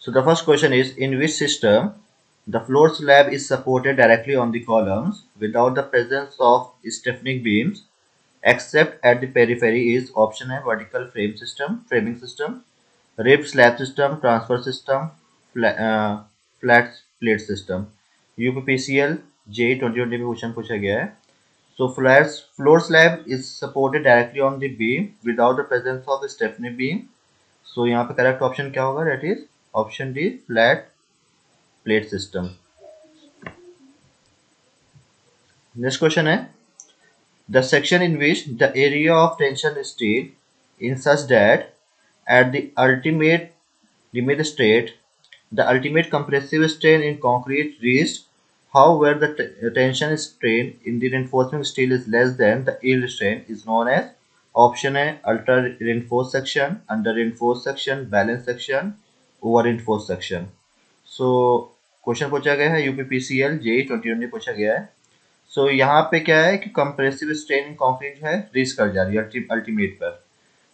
So the first question is, in which system the floor slab is supported directly on the columns without the presence of stiffening beams except at the periphery? Is option A vertical framing system, ribbed slab system, transfer system, flat plate system. UPPCL J 2020 में question पूछा गया है. So floor slab is supported directly on the beam without the presence of stiffening beam. So यहाँ पे correct option क्या होगा? That is option D, flat plate system. Next question है, the section in which the area of tension steel in such that at the ultimate limit state the ultimate compressive strain in concrete reached, however the tension strain in the reinforcing steel is less than the yield strain, is known as option A ultra reinforced section, under reinforced section, balance section, over reinforced section. So question पूछा गया है UPPCL जे 2020 पूछा गया है. सो यहाँ पे क्या है कि कंप्रेसिव स्ट्रेन इन कंक्रीट है रीच कर जा रही है अल्टीमेट पर.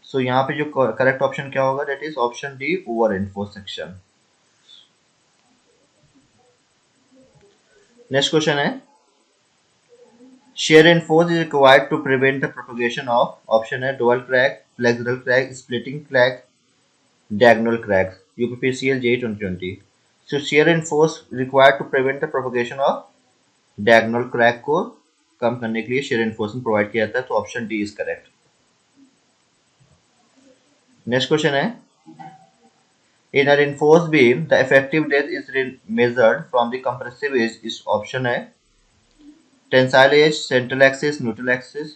सो यहाँ पे जो करेक्ट ऑप्शन क्या होगा? That is option D, over enforce section. Next question है, shear reinforce is required to prevent the propagation of option A dual crack, flexural crack, splitting crack, diagonal cracks. UPPCL J 2020. So shear reinforce required to prevent the propagation of diagonal crack को कम करने के लिए shear reinforcement provide किया जाता है. तो option D is correct. Next question है, in a reinforced beam the effective depth is measured from the compressive edge. is option A tensile edge, central axis, neutral axis,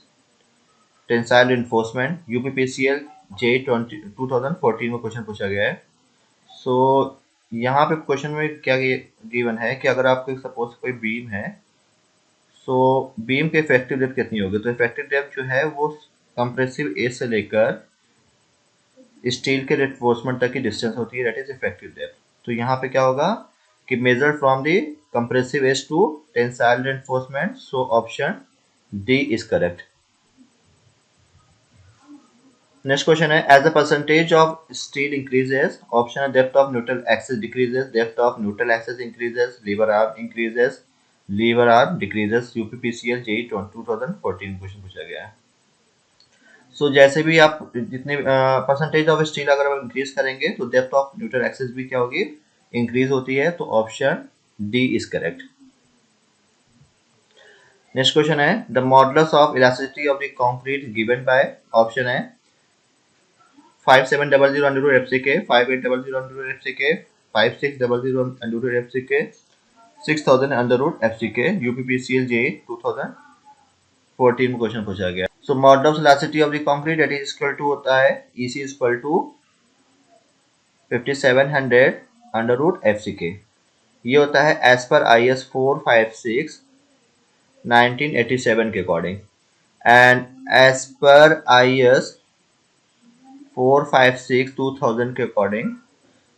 tensile reinforcement. UPPCL J 2014 में question पूछा गया है. सो यहाँ पे question में क्या given है कि अगर आपको सपोज कोई बीम है, सो बीम के इफेक्टिव डेप्थ कितनी होगी? तो इफेक्टिव डेप्थ जो है वो कंप्रेसिव एज से लेकर स्टील के रिइंफोर्समेंट तक की डिस्टेंस होती है, दैट इज इफेक्टिव डेप्थ. तो यहाँ पे क्या होगा कि major from the compressive edge to tensile reinforcement. So option D is correct. Next question है, as the percentage of steel increases, option है depth of neutral axis decreases, depth of neutral axis increases, lever arm increases, lever arm decreases. UPPCL J 2014 question पूछा गया है. सो जैसे भी आप जितने percentage of steel अगर आप इंक्रीज करेंगे तो डेप्थ ऑफ न्यूट्रल एक्सिस भी क्या होगी? इंक्रीज होती है. तो option D is correct. Next question है, the modulus of elasticity of the concrete given by, option है 5700 under root FCK, 5800 under root FCK, 5600 under root FCK, 6000 under root FCK. UPPCL J 2014 में question पूछा गया. So modulus elasticity of the concrete that is equal to होता है EC is equal to 5700 under root FCK. ये होता है as पर IS 456 1987 के अकॉर्डिंग, एंड एज पर IS 456 2000 के according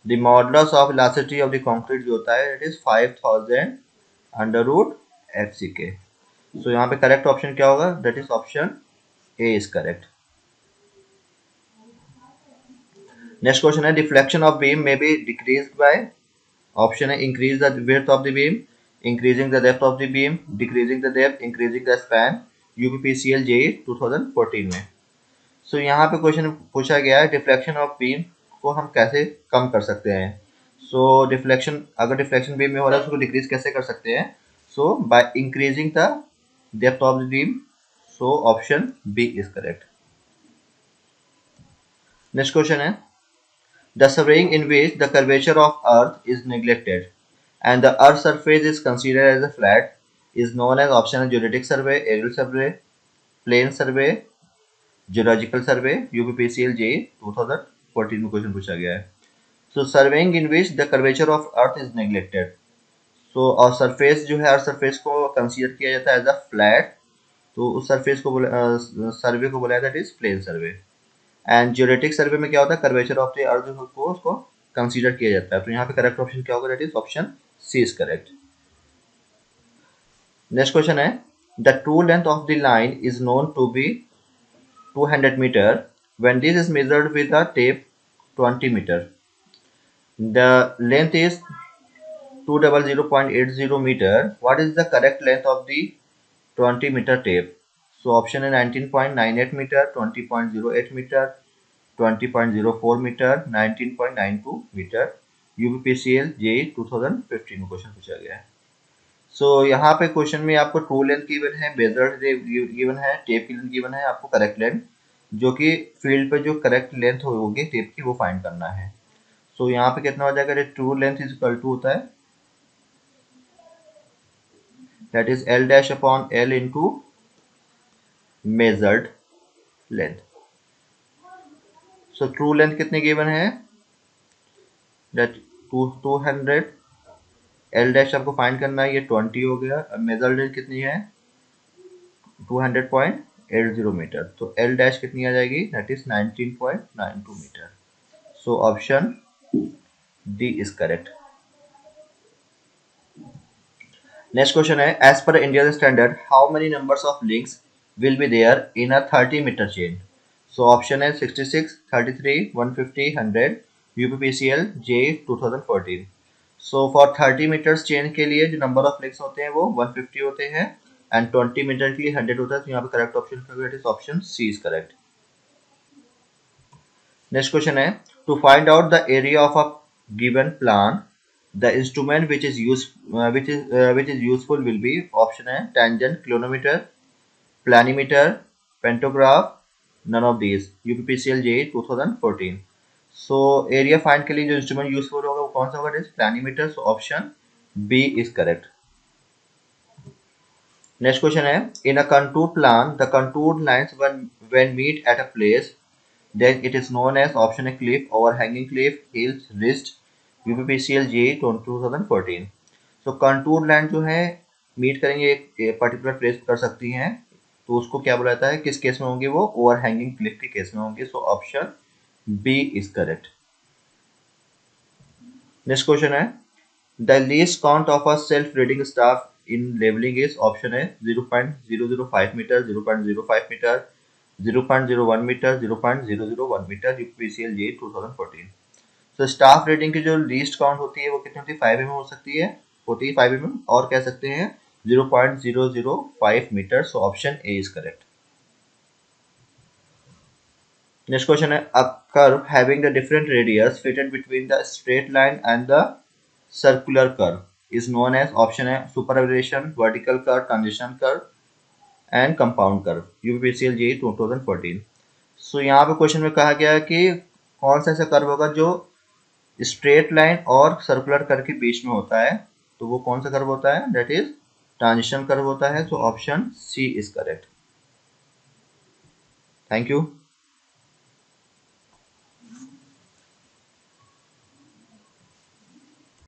the modulus of elasticity of the concrete जो होता है it is 5000 under root FCK. So यहाँ पे करेक्ट ऑप्शन क्या होगा? That is option A is correct. Next question है, डिफ्लेक्शन ऑफ बीम में बी डिक्रीज्ड बाय, ऑप्शन है increase the width of the beam, increasing the depth of the beam, decreasing the depth, increasing the span. UPPCL J 2014 में. सो यहाँ पे question पूछा गया है deflection of beam को हम कैसे कम कर सकते हैं. सो डिफ्लेक्शन, अगर डिफ्लेक्शन बीम में हो रहा है उसको डिक्रीज कैसे कर सकते हैं? So by increasing the depth of the beam. So option B is correct. Next question है, the surveying in which the curvature of earth is neglected and the earth surface is considered as a flat is known as, option है geometric survey, aerial survey, plane survey, geological survey. UPPCL J 2014 में question पूछा गया है. So surveying in which the curvature of earth is neglected. सो और surface जो है earth surface को consider किया जाता है एज अ फ्लैट, तो उस सरफेस को सर्वे को बोला जाता है that is plane survey. And geologic survey में क्या होता है? कर्वेचर ऑफ द अर्थ को उसको कंसीडर किया जाता है. तो यहाँ पे करेक्ट ऑप्शन क्या होगा? That is option C is correct. Next question है, the true length of the line is known to be 200 meter when this is measured with a tape 20 meter. The length is 200.80 meter. What is the correct length of the 20 meter tape? So option है 19.98 meter, 20.08 meter, 20.04 meter, 19.92 meter. UPPCL JEE 2015 में question पूछा गया है. सो यहाँ पे question में आपको true length given है, बेजल गिवन है, टेप की लेंथ गिवन है, आपको करेक्ट लेंथ जो कि फील्ड पे जो करेक्ट लेंथ होगी टेप की वो फाइंड करना है. सो यहाँ पे कितना हो जाएगा, true length is equal to होता है that is L dash upon L into measured length. So true length कितने गिवन है, दैट 200. L डैश आपको फाइंड करना है, ये 20 हो गया. अब मेजर्ड लेंथ कितनी है 200.80 मीटर. तो L डैश कितनी आ जाएगी, that is 19.92 meter. So option D is correct. Next question है, as per Indian standard how many numbers of links will be there in a 30 meter chain. So option है 66, 33, 150, 100. UPPCL J 2014. So for 30 meters chain के लिए जो number of links होते हैं वो 150 होते हैं एंड 20 मीटर के लिए 100 होता है. तो यहाँ पे correct option option C is correct. Next question है, to find out the area of a given plan the instrument which is useful will be option है tangent, clinometer, planimeter, pantograph, none of these. UPPCL JEE 2014. so area find के लिए जो instrument useful होगा वो कौन सा होगा, is planimeter. So option B is correct. Next question है, in a contour plan the contour lines when meet at a place then it is known as option है cliff, overhanging cliff, hills, ridge. UPPCL JEE 2014. सो contour line जो है meet करेंगे एक particular place कर सकती हैं, तो उसको क्या बोला जाता है, किस केस में होंगे वो, ओवरहैंगिंग क्लिफ के केस में होंगे. So option B is correct. Next question है, the least count of a self reading staff in leveling is option है 0.005 metre, 0.05 metre, 0.01 metre, 0.001 metre. UPCL JEE 2014. तो स्टाफ रेटिंग की जो लीस्ट काउंट होती है वो कितनी होती है, 5 mm हो सकती है, होती है 5 mm, और कह सकते हैं 0.005 metre. So option A is correct. Next question है, a curve having the different radius fitted between the straight line and the circular curve is known as option है superelevation, vertical curve, transition curve and compound curve. UPCL JEE 2014. So यहाँ पे question में कहा गया है कि कौन सा ऐसा कर्व होगा जो स्ट्रेट लाइन और सर्कुलर कर्व के बीच में होता है, तो वो कौन सा कर्व होता है, दैट इज ट्रांजिशन कर्व होता है. So option C is correct. Thank you.